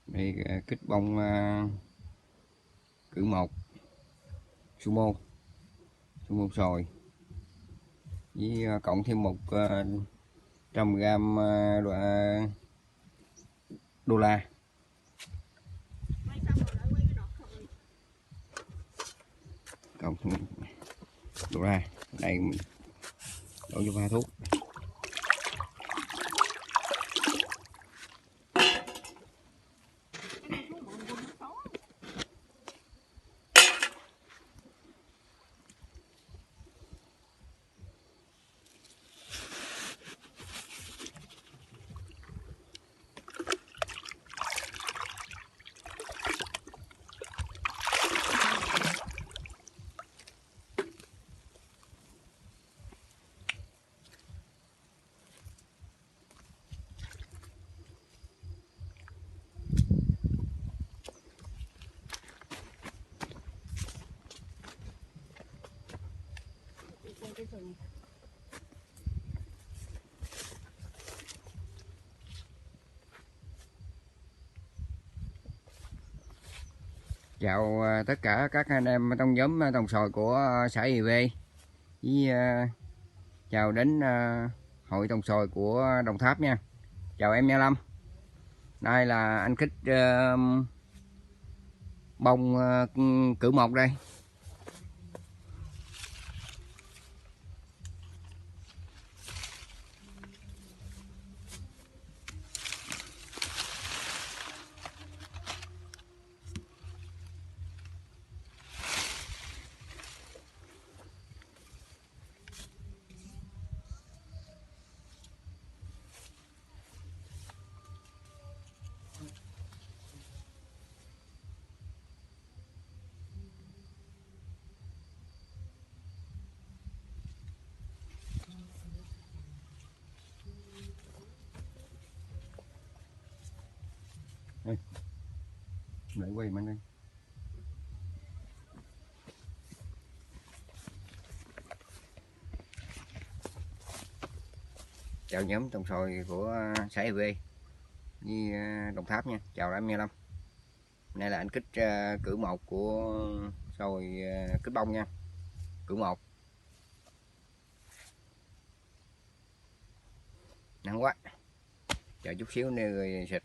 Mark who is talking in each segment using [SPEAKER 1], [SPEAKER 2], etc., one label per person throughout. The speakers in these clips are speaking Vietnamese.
[SPEAKER 1] Đây kích bông cử một sumo sồi với cộng thêm 100g đô la. Cộng đổ ra đây, đổ vô pha thuốc. Chào tất cả các anh em trong nhóm trồng xoài của xã IB, với chào đến hội trồng xoài của Đồng Tháp nha. Chào em Nha Lâm. Đây là anh Kích bông cử một đây. Lại quay mình đây. Chào nhóm trồng xoài của xã IB với Đồng Tháp nha. Chào em Nha Lâm. Này là anh Kích cử một của xoài kích bông nha. Cử một. Nắng quá. Chờ chút xíu nữa rồi xịt.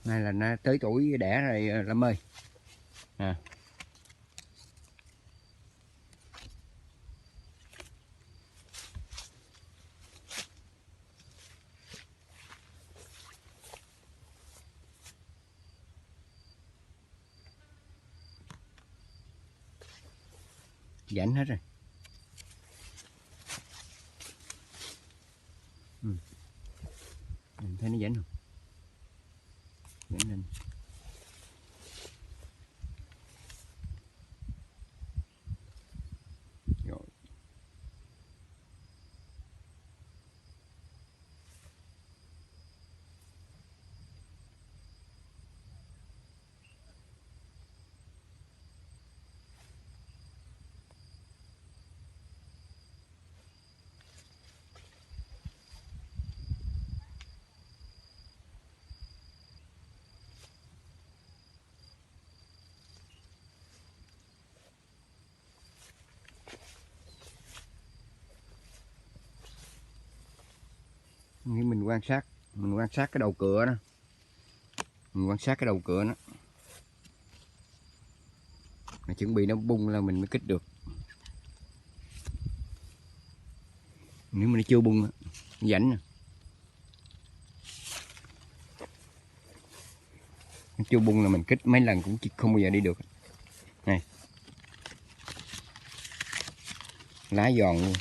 [SPEAKER 1] Nay là nó tới tuổi đẻ rồi Lâm ơi. À. Rảnh hết rồi. Mình thấy nó rảnh không? Rảnh lên. Rồi. Mình quan sát cái đầu cửa đó. Mình quan sát cái đầu cửa nó. Mà chuẩn bị nó bung là mình mới kích được. Nếu mà nó chưa bung, rảnh nè. Nó chưa bung là mình kích mấy lần cũng không bao giờ đi được. Này. Lá giòn luôn.